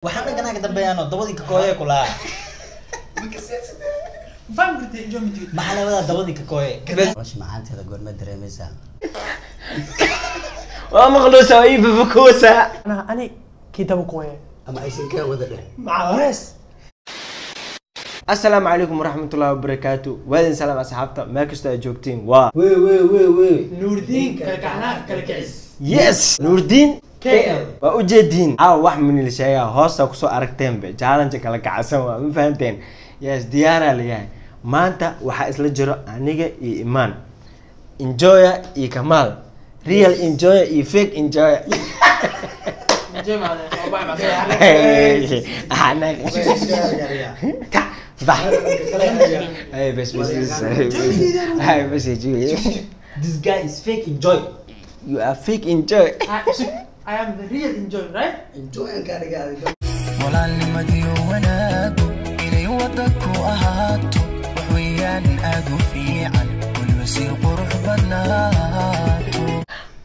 waxaan kana ka dambeeyano dabadii ka kooyay kula فاهمتي جومتي maxaa la wada dabadii ka kooyay wash macaanteeda goorma dareemaysaa waa maqluusa oo iiba fukuusa انا كتاب كويه ama aysan ka wada dheh مع يس السلام عليكم ورحمة الله وبركاته وادن سلام أصحابتا ما كستو جوكتين وا wey نور الدين كالكعناء كالكعس يس نور الدين كيل وأجدين واحد من الشيء هوسا كسو أركتين بي جالنجا كلا كعسوا ما فهمتين يس ديارة ليها ما أنت وحا إسلا جرو أنيجا إيمان enjoy إي كمال real enjoy إي fake enjoy جمع أنا بح أي بس هاي بس يجي this guy is fake enjoy you are fake enjoy I am the real enjoy right enjoyan ka dhigaa walaalnimadii wanaagu inay waddanku ahaato wax weeyaan aad u fiican weliba si qurux badnaato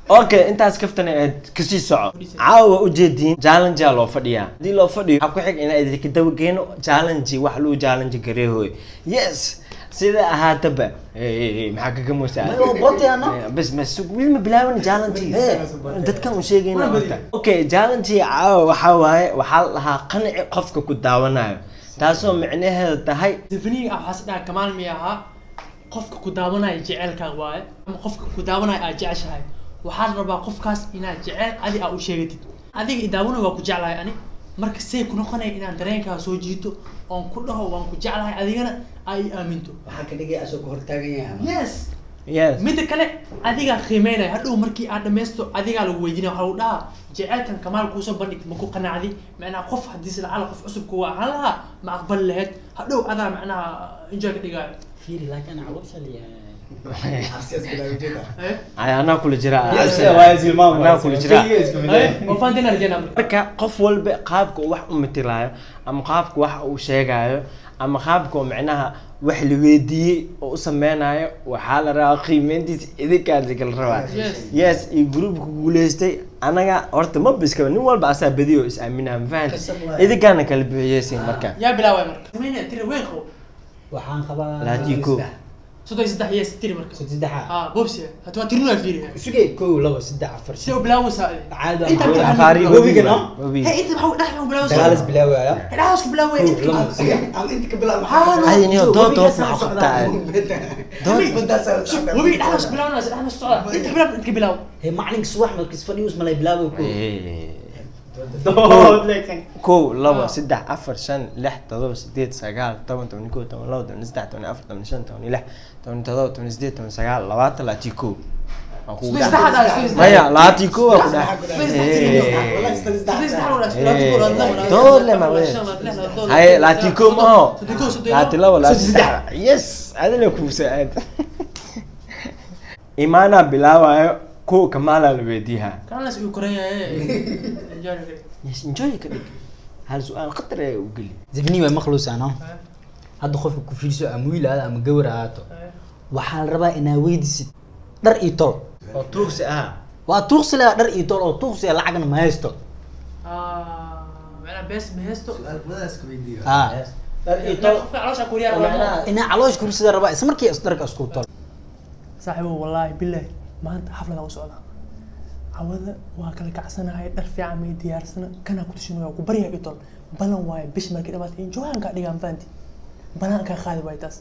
okay intaas kaftana kasii soco caawa ujeedin challenge loo fadhiyaa hadii loo fadhiyo waxa ku xig in ay ka daw geeno challenge wax loo challenge gareeyo yes sida ahaataba maxaa kaga muusaa mayo bootayana بس وين ما بلاون جالنتي dadkan u sheegayna horta okay jaalantii waxa waaye waxa laha qanci qofka ku daawanayo taasoo macnaheedu tahay دفني أو حسنا كمان مياها قفك كدابنا يجعل كواي أما قفك كدابنا أجعش هاي وحال ربع قفكاس إن جعل أدي أو شيء جديد أدي يدابنا وكجعل هاي أنا مركز سيف كنا خنا إن درين كاسوجيتو أن كله وان كجعل هاي أدي أنا أي أمينتو waxaa ka dhigay asoo ka hortaagan yahay يس yes ميد كله أدي خيمينة هادو مركي آدم مستو أدي على ويدنا هؤلاء جعل كان كمال كوسو بنيك مكو قناعدي معنا قف حديث العالم قف عصب كوا علىها ما أقبل لهاد هادو أنا معنا إنجاز كده fiiri laakiin caloosha arsiyaas bilaa wajada ana kula jira ana kula jira وفاندنا رجعنا marka qof walba qaabka wax u mitilaayo ama qaabka wax uu sheegayo ama qaabka macnaha wax la weydiiyay oo u sameeynayo waxa la rabaa qiimeyntiisa idinka kala rabaa yes ee groupka guuleystay anaga horta ma biska nin walba asaa badiyo is aaminaa ma fahanti idinkaana kala bixiyaysiin marka يا بلاوي مركز مين ترى وين خو waxaan qabaa laatiiko صدق يصدق هي ستير مركز saddexa بوبسي هتوا ترينا فيها sugay 2 2 3 4 سيو بلاوي سائل caada انت عفاري هي انت بحاول نحن بلاوي dagaalas سائل bilaawaya لا اسكو بلاوي انت ama inta ka bilaab هاي نيو دوت ما خطا وبي لا اسكو بلاوي ناس احنا السؤال انت بلاوي انت بلاوي he macalinka subax markis fadhiyus malay bilaaway كو لبا سدح أفر شن لح تضرب سديت سجال طبعا تمن كو تمن لو تمن سدح تمن أفر تمن شن تمن لح تمن تضرب تمن سديت تمن سجال لوات لا تيكو ما يا لا تيكو أقول هاي لا تيكو ما هو لا تلو لا سدح يس هذا اللي كوسة إيمانا بلاوا كو كمالا لبيديها كان الناس يقولون يس enjoy كده هل سؤال خطر وقلي zifni way makhluusano hadda qofka ku fiirso ama wiil aad ama gawar aato waxa la rabaa inaa weydiisid dhar iyo tol oo tuugsi ah waa tuuqsi la dhar iyo tol oo tuuqsi lacagna ma haysto انا بس مهستو wadaas ka weydiiyo dhar iyo tol علاش اقول يا رب inaa caloosh kursida rabaa isla markii dharka isku tol صاحبي والله بالله ما انت حفله او سؤال عوده واكل كعسنا هاي دار في عمي ديارسنا كنا كنت شنو ku bariya itol balan way bish markii dhabaad enjoyan ka dhigan faanti balan ka qaadi way taas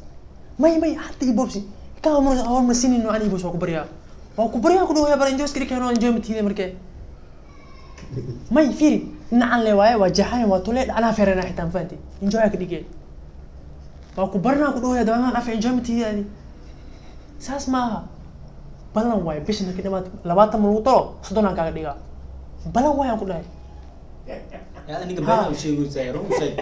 may hatta ibobsi ka amar awar masini no ani boos ku bariya ku bariya ku dhaw bar enjoy skiri kano enjoy mitiide markee may firi nacan le way wajahan waa tole ala feerana xitaan faanti enjoy ka dhigay ku barna ku dhaw dawaan af enjoy mitiide saas maaha balan way bish markii dhabaad 20 mal wuto sodona ka dhiga balan way ku dhahay yaa aniga baa u sheegay sayro u sheeg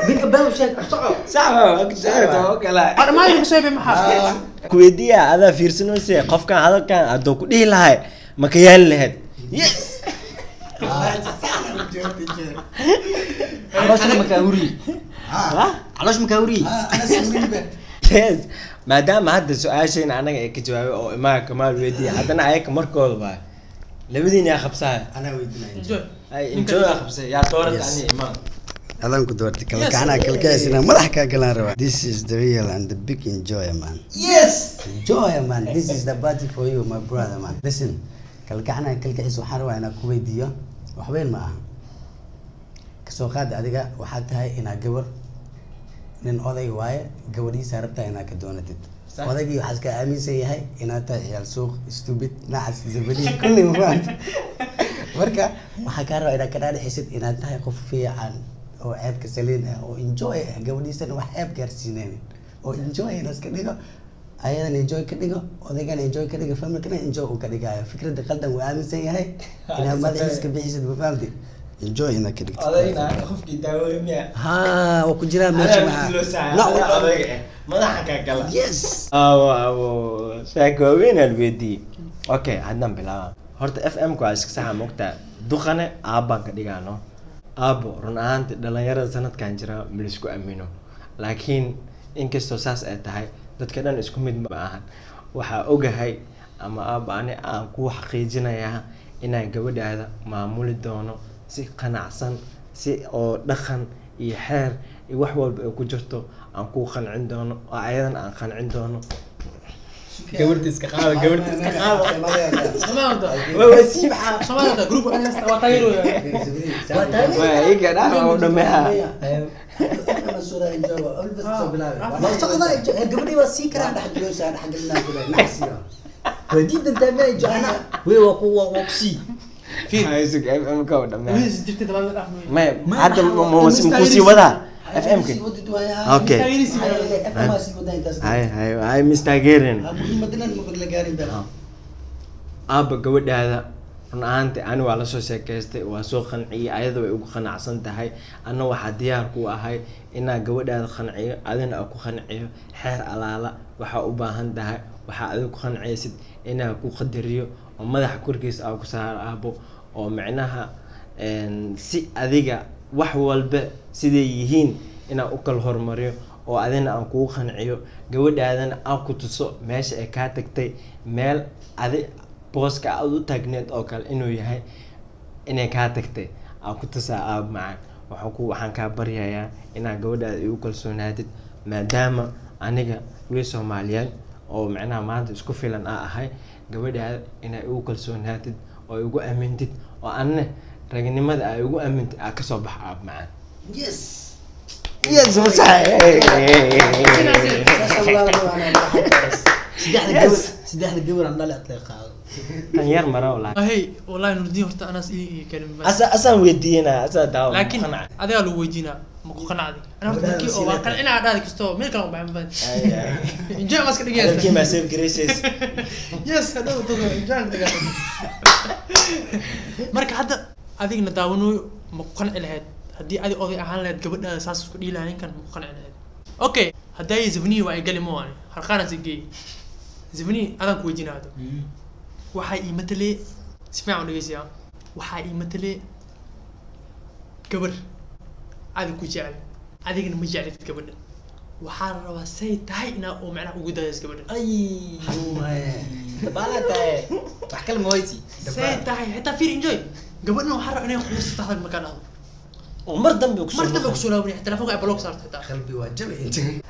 dinka baa u sheeg soco صعب كلا أنا ما أدري بسوي بمحل كويديا هذا فيرسنو سي قف كان هذا كان ادو كدي لهي ما كيال لهد يس calooshna ma kaawri caloosh ma kaawri ana sawiriba يس ما دام هذا سؤال شيء انا ka jawaabay oo imaa kamaal weydii hadana ayaka markooda baa labadiin yaa qabsaaya anaa weydinaya enjoy ay enjoy yaa qabsay yaa doorata ani imaan adaan ku doortay kala kacanaa kalkaasina madax kaa galaan rabaa this is the real and the big enjoy man yes enjoy man this is the party for you my brother man listen kala kacanaa kalkacis waxaan rabaa inaan ku weydiiyo waxweyn ma aha kasoo qaada adiga waxaad tahay inaa gabar nin oday waaye gabadhiisa rabtaa inaad ka doonatid odaygii waxaa iska aaminsan yahay inaad tahay ciyaal suuq stupid nacas zabadi kulli mafahamta marka waxaa kaa rabaa inaad ka dhaadhixisid inaad tahay qof fiican oo ceebka saliin ah oo enjoy ah gabadhiisana wax ceeb gaarsiinaynin oo enjoy ina iska dhigo ayadan enjoy ka dhigo odaygana enjoy ka dhigo familkana enjoy uu ka dhigayo fikradda qaldan wuu aaminsan yahay inaad madaxiis ka bixisid mafahamtid enjoy ina ka dhigtid odayna qofkii daawada miya haa waa ku jiraa meesha maca odayga madaxa ka gala yes awo sheekooyin alweydii okay haddaan bilaaba horta FM ku iska saxa mogtaa duqane aabbaan ka dhigaano aabbo run ahaantii dhalinyarada sanadkan jira milisku amino laakiin inkastoo saas ay tahay dadka dhan isku mid ma ahan waxaa ogahay ama aabba ani aan ku xaqiijinayaa inaan gabadhaada maamuli doono si qanacsan si oo dhaqan iyo xeer iyo wax walba ay ku jirto aan ku qancin doono oo ayadan aan qancin doono gabadha iska qaado waa siibxa Soomaalida group ana waa taageero waa iga dhaaf oo dhameha gabadhii waa sii karaa wadiidan taamay joana way waa ku sii isig FM ka oo dhameha wiis jirtay dabada dhaafmay ma hadda ma sii wadaa FM ka okay hay mistaageerin aabba gabadhaada run ahaantii ani waa lasoo sheekaystay waa soo qanciyay ayada way ugu qanacsan tahay anna waxaa diyaar ku ahay inaa gabadhaada qanciyo adina aa ku qanciyo xeer alaala waxaa u baahan tahay waxaa adiga ku qanciysid inaa ku qadariyo oo madaxa korkiisa aa ku saaro aabbo oo micnaha si adiga wax walba siday yihiin inaan u kala hormariyo oo adina aan kugu qanciyo gabadhaadana aan ku tuso meesha ay kaa tagtay meel adi booska aad u taagneed oo kale inuu yahay inay kaa tagtay aan ku tusaa aab macaan waxaan kaa baryayaa inaad gabadhaada igu kalsoonaatid maadaama aniga wiil Soomaaliyeed oo macnaha maanta isku filan ahay gabadhaada inaad igu kalsoonaatid oo igu aamintid oo anna ragnimada ay igu aamintid ka soo bax aab macaan yes yes saddexda gabar aan dhali atlee qaado tan yar mara walahi hey wallahi nurdin horta anas ii kalim asaan weydiina asa daaw laakiin adiga lagu weydiina ma ku qanacdi ana horta markii oo waa kan ina dhaadi kasto meel kale u baahan baan enjoy mas ka dhigaysa halkii ma save graces yes hada uu enjoy dhigaa marka hadda adigna daawanayo ma ku qanci lahayd haddii adi oday ahaan lahayd gabadhaada saas isku dhihi lahayd ninkan ma ku qanci lahayd okay hadday zivni waa gali ma waani harqaana sigay zivni adan ku weydiinaado waxay ii matalay si fiican u dhageysiya waxay ii matalay gabar adiga ku jecel adigna ma jeclid gabadha waxaa la rabaa say tahay inaa oo macnaha ugu dayas gabadha ay bala tahay wax kale ma waysi say tahay xitaa fiir enjoy gabadhna waxaa rabaa inay quusto hadal markaa dhahdo oo mar dambe ku soo laabnay telefoonka ay block saartay xitaa qalbi waa jabi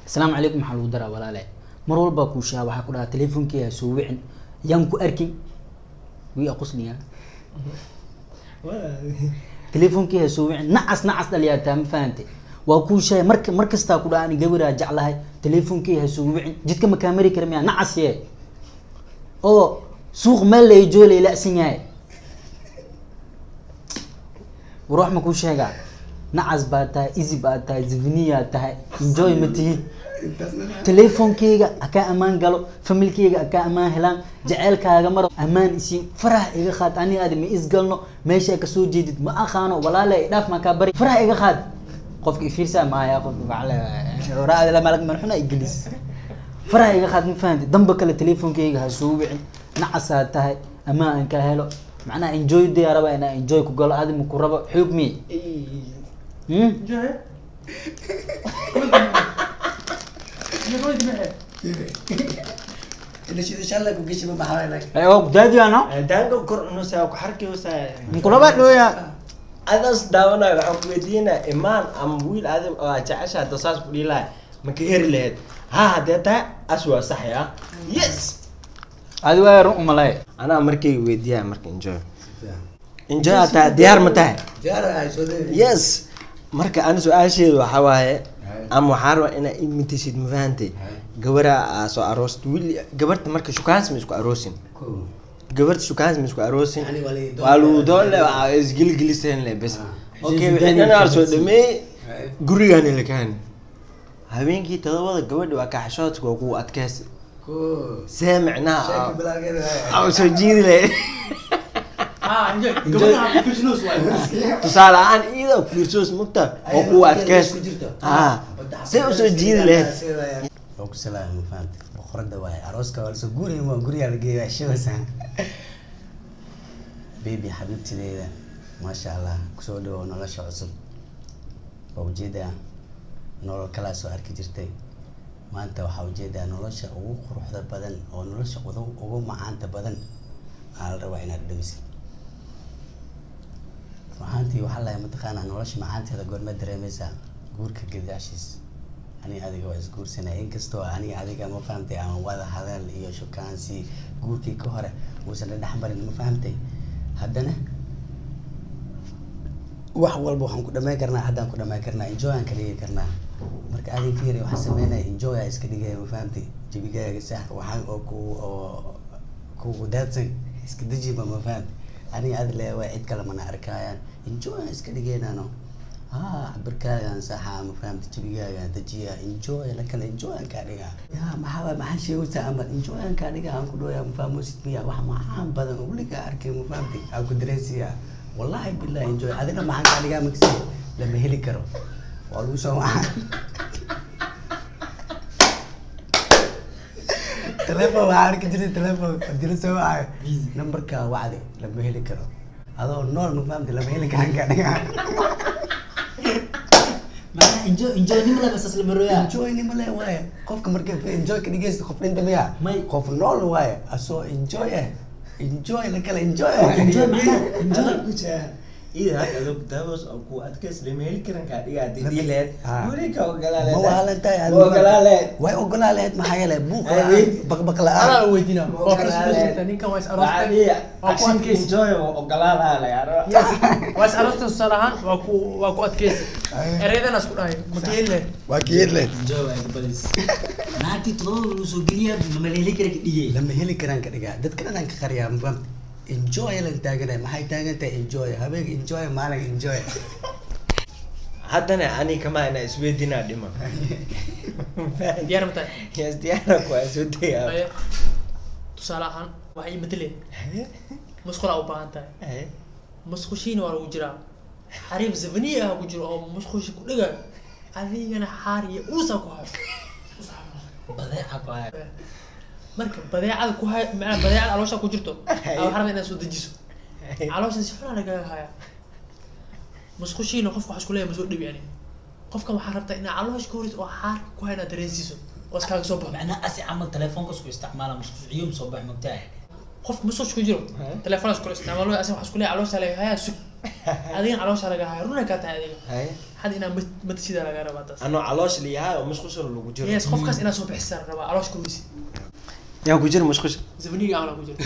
assalaamu calaykum waxaa lagu daraa walaale mar walba ku shaa waxaa ku dhahaa telefoonkiiga soo wicin yaan ku arkin wii aqosniya telefoonkiiga soo wicin nacas dhaliyaa taa ma fahantay waa ku shay mar kasta ku dhaani gabaraa jeclahay telefoonkiiga soo wicin jidka ma kaamari kara miya nacas yee oo suuq meel la joolay laasan yahay waruux ma ku sheegaa nacas baa tahay easy baa tahay zivniya tahay enjoy ma tihi telefonkeyga akaa amaan galo familkeyga akaa amaan helaan jaceylkaaga maro amaan isiin farax iga qaad aniga aad ma isgalno meesha ka soo jeedid ma aqaano walaale dhaaf ma ka bari farax iga qaad qofka fiirsa ma ya qofka bacala waraad la malag marxuna iglis farax iga qaad ma fahanti damba kale telefonkeyga ha soo wicin nacasa tahay amaan ka helo macna enjoy diyaaraba ina enjoy ku galo aad ma ku rabo xoog mi enjoy إن شاء الله كوكيش ما بحاول لك ايوه دادي انا daanka kor nusa ku xarkiyusa نقول بقى دويا adas daawanayo waxaan ku weydiinaa imaan ama wiil adim oo jecesha hadda saas ku dhihi lahay ma ka heri lahayd ha haddee tahay as waa sax ya yes هذه وين روح ملاي anaa markay weydiiyaa marka enjoy hataa diyaar ma tahay جارة هاي سودي yes marka ana su-aasheedu waxaa waaye ama waxaa rabaa inaa imitisid ma fahantay gabaraa soo aroost wiil gabarta marka shukaansi ma isku aroosin gabarta shukaansi ma isku aroosin Yani waa lagu doon le waa isgilgiliseen le bes okay wixii dhan waa soo dhameey gurigaan la kaan habeenkii todobada gabadha waa kaxshoodka waa kugu adkaysi see micnaha شاكل بلا غير aa soo jiidi le enjoy gabadha ku fishnoos waay tusaale ahaan iyadoo fiirsoos mugta oo kugu adkaysi see usoo jiidi lahayd لو كسلا ما فهمت بخرد واي عروسك ولا سجوري ما جوري على جي شو بس بيبي حبيبتي ليلى ما شاء الله كسودو ونلاش عصب وجيدا نور كلاس وارك جرتي ما انت وحوجيدا نلاش او قروحدا بدن او نلاش او معانتا بدن على روعنا الدوسي waxaantii waxa la mataqaanaa nolosha macaanteeda goorma dareemaysaa guurka gadaashiis ani adiga waa isguursanay inkastoo ani adiga ma fahamtay aan wada hadal iyo shukaansi guurkii ka hore uusan dhex marin ma fahamtay haddana wax walba waxaan ku dhameyn karnaa haddaan ku dhameyn karnaa enjoy aan ka dhigi karnaa marka adiga fiiri waxaan sameynaya enjoy aa iska dhigaya ma fahamtay jabigaaga sax waxaan oo ku daadsan iska dejiba ma fahamtay aniga ad leeyahay cid kale mana arkayaan enjoy aan iska dhigaynaano cabirkaagaan saxa ma fahamta jabigaagaan dajiya enjoy la kale enjoy aan kaa dhigaa ya maxaa sheegaysaa ama enjoy aan kaa dhigaa aan ku dhooyaa ma fahmosid miya wax maxaan badan weligaa arkay ma fahamtay aan ku dareensiyaa wallahi billahi enjoy adina maxaan kaa dhigaa maksi lama heli karo waa lagu soo waxaan telefoon waxaa arki jirtay telefoon dila soo wacayo numberka wacdi lama heli karo adoo nool ma fahamta lama heli karan kaa dhigaa ما انجوي نملا بس اسلم الرؤيا enjoy nima le waaye qofka marka enjoy ka dhigaysa qof dhinta miya qof nool waaye asoo enjoy la kala enjoy انجوي معنا إذا هذا دابس أو كو أتكس لمهل كرن كادي قاعد ديلت يقولي كوا قلالة ما وهلا تاي قلالة واي قلالة ما هي له بوك بق أنا لا ويدينا وفرس بس تاني كان وايس أروست بعدي وأكو أتكيس enjoy وقلالة لا يا رب يس وايس أروست الصراحة وأكو أتكيس أريد أنا أسكت هاي مكيل له واكيد له انجوي بس ناتي تطور وسوقيا مملي لك دي لما هلي كران ka dhigaa dadka dhan ka qariyaa ma fahmt enjoy lan taaganay maxay taagantahay enjoy habeen enjoy maalin enjoy haddana ani kama ina isweydiinaa dhima ديار متى yes diyaara ku isweydiiyaa tusaale ahaan waxay mataleen musqul u baahan tahay musqushiina waa lagu jiraa xariif zabaniya ah ku jiro oo musqushi ku dhiga adigana xaariya uusa ku hayo badeeca baa marka badeecada ku hayo macna badeecada caloosha ku jirto aw xarada inaad soo dejiso caloosha si xun laga haya musqushiina qofku wax isku leeyahay masoo dhibi yani qofka waxaa rabtaa inaad caloosh ka horiso oo xaar ku hayna dareensiiso oo iskaaga soo baxo macna asi camal telefoonka isku isticmaala musqusciyum soo bax mugtaa qofka musqush ku jiro telefoon isku isticmaalo asi wax isku leeyahay caloosha laga haya sug adiga caloosha laga haya runa ka tahay adiga had inaad matashida laga rabaa taas anoo caloosh liyahay oo musqusha lagu jiro yes qofkaas inaad soo bixisan rabaa caloosh ku horiso yaa ku jira musqusha zabaniga aan ku jiro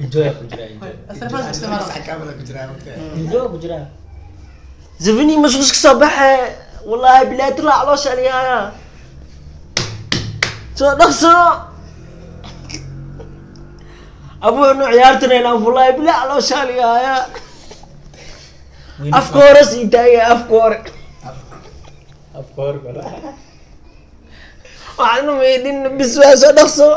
enjoy ku jira telefoon isticmaalo kaamala ku jiraa enjoy ku jira زفني مسخش صباح والله بلا طلع علوش عليها سو نصو ابو انو عيارتنا هنا والله بلا علوش عليها افكار سيتاي افكار ولا وعنو ميدين بسوا سو نصو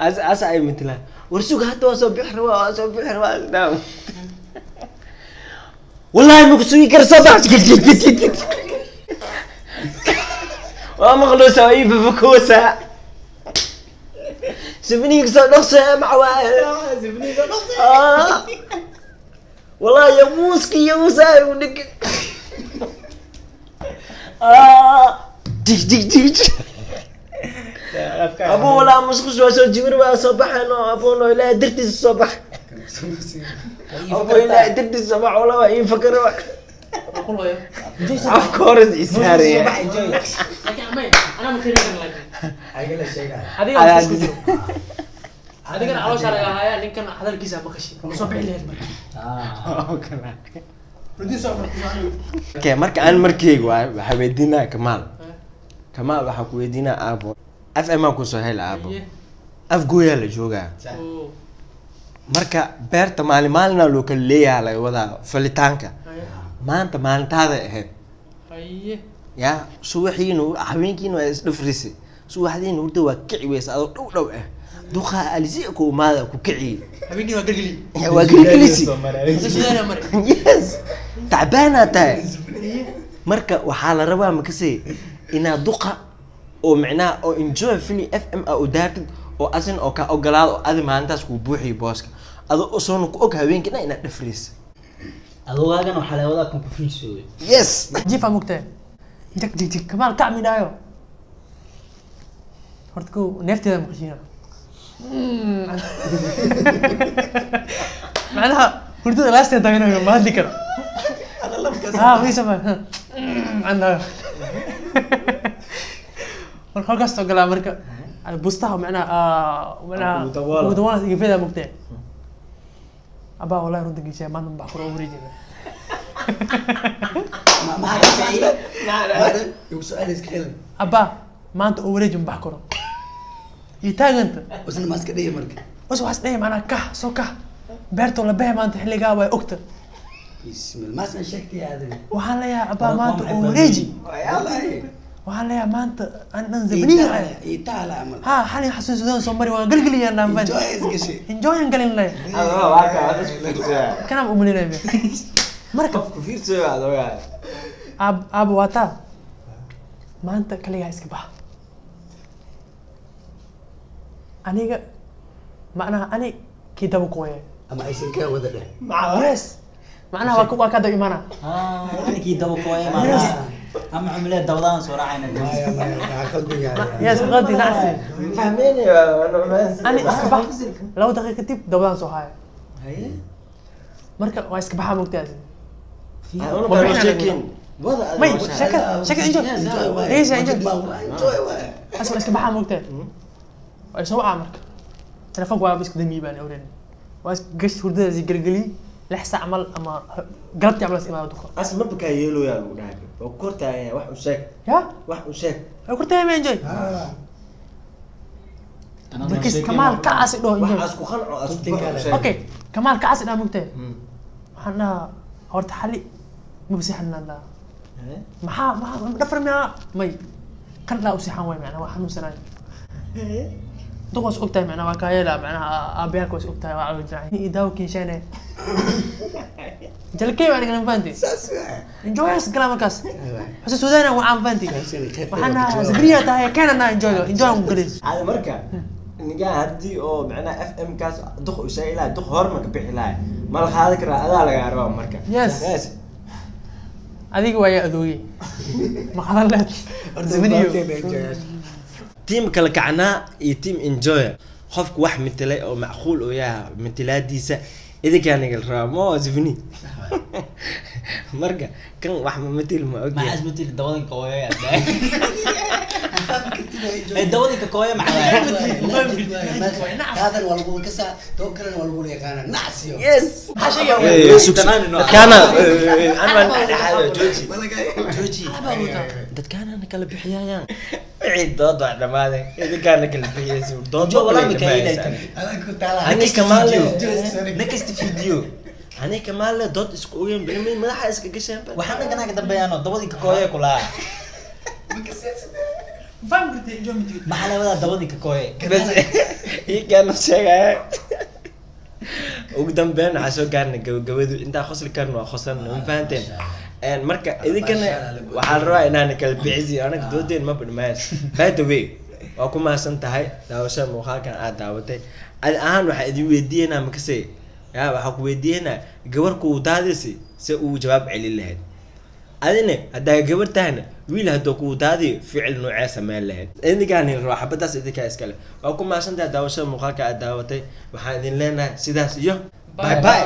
اس اي مثلا ورسوق حتى واسو بحروا نعم والله مقصوي كرصة ومغلوسة ويبه بكوسة سبني كسر نصة مع واحد سبني نصة والله يا موسكي يا موسى ونك jig jig jig abo wala musqus waa soo jibir waa soo baxayno abo no ilaa dirtiisa soo bax abo ilaa dirtiisa soo bax wala waa in fakaro of course isaariya أنا مخير لك ayala sheegay هذيك أنا علاش على هاي لين كان هذا الكيس مخشي صبح لي okay marka aan markayga waxa weydiinaa Kamaal waxa ku weydiinaa aabo FM ku soo hel aabo afgooya la joogaa marka beerta maalina loo kala leeyahay la wada falitaanka maanta maalintaada ahayd ya subaxiinu habeenkiinu ay isdhafrisay subaxdiinu urda waa kici weysa adoo dhow ah duqa alisi ku maada ku kici habeenkii waa galgali waa galgalisi yes تعبانة تاي مركا وحالة ربا مكسي إنا دقة أو معناه أو enjoy فيلي FM أو دارتد أو أصلا أو كا أو جلاد أو هذا ما أنتاس كوبوحي باسك هذا أصلا كوك هوين كنا إنا نفريس هذا واجن وحلاوة كم بفريسوي يس جيفا مكتئب جك جك جك كمال كعمي دايو هرتكو نفتي ذا مخشينا معناها هرتو لاست تاعنا ما هدي كده مين سبب عندها مركا كاستو قال مركا بوستها معناها مدونة يفيدها مكتئب أبا والله يرد قيشة ما نبغى خروج أوريجي ما هذا هذا سؤال يسكيل أبا ما أنت أوريجي نبغى خروج يتاج أنت بس أنا ماسك ديه مركا بس واحد نايم أنا كه سو كه بيرتو لبيه ما أنت حلي جاوا أكتر بسم الله ما سن شكتي هذا وحلا يا أبا ما أنت أوريجي والله وحلا يا ما أنت أنا زبني يتعال عمل ها حالي حسن سودان سومري وقلقلي يا نام فن انجوي انقلين لي كان أبو ملي نبي مركب كفير سوى هذا أبو واتا ما أنت كلي عايز كبا أنا معناها أنا كده بقوي أما أيسن كه وده ده يس معناها وكذا إيمانا أنا كي دبوا كويه ما أما عملية دودان صورة عينك ما خلدي يعني يس غادي نعسي فهميني أنا أسكبح لو دقيقة تيب دودان صوهاي مركب وأسكبحها ممتاز أنا كانوا شاكين مي شكل انجو ليش انجو انجوي اسمع اسكبحها ممتاز ويسوي عمرك تلفون waa bisk dami baan awreen waas gash hurdada si galgali lix saac amal ama galabti amal isma duqo asma baka yeelo yaa lagu dhahay oo kortaay wax u sheeg ay kortaay ma enjoy markis kamaal kaas idho enjoy wax asku qanco asku okay kamaal kaas idho mugtay waxana horta xali ma bisiixna la maxaa dhafar ma may kan la u sixan way macna wax xanuunsanay دوقس أكتر معنا وكايلا معنا أبيك وس أكتر وعلى الجاي يداو كيشانة جل كيف أنا كلام فانتي enjoy اس كلام كاس بس السودان هو عام فانتي وحنا زبرية تاهي كان أنا enjoy مقدس هذا مركب نجا هدي أو معنا FM كاس دخ شيء لا دخ هرمك بيحلاي ما لك هذا كرا هذا لا يعرفه مركب يس هذيك ويا أذوي ما خلنا زبرية تيم كلا كعنا يتيم انجوي خفك واحد مثلي او معقول وياها مثلاديسه اذا كان يقرا ما زفني مرقه كان واحد مثل ما اوكي ما عزمتي الدوادي كويه الدوادي كويه مع هذا والله كسا توكلنا والله كان نعسيو يس حشيه كان انا جوجي دد كان انا كلا بحيايان عيد ضاد واحده ماذا اذا كان كلا بحياس ضاد والله مكايد انا كنت على هني كمان نكست فيديو هني كمان ضد اسكوين بين مدح اسك غشان waxaan kana ka dambeeyano dabadii ka kooyay kula فاهم قلت enjoy متي maxaa la wada dabadii ka kooyay بس هي كانت شيء ugu dambeyn waxa soo gaarnay gabadhu inta khosl karno khoslan ma fahanteen een marka idinkan waxa la rabaa inaan kala bixisi anaga doodeen ma badmaas by the way waa ku maasan tahay daawasha muuqaalkan aad daawatay ahaan waxa idin weydiinaa ma kasay waxa ku weydiinaa gabarku daadisi si uu jawaab celin lahayd adina haddaa gabar tahayna wiil hadduu kuu daadiyo ficil noocee sameyn lahayd idinkaani raba xabadaas idinkaa iskale waa ku mahadsantahay daawashada muuqaalka aad daawatay waxaan idin leenahay sidaas iyo bye bye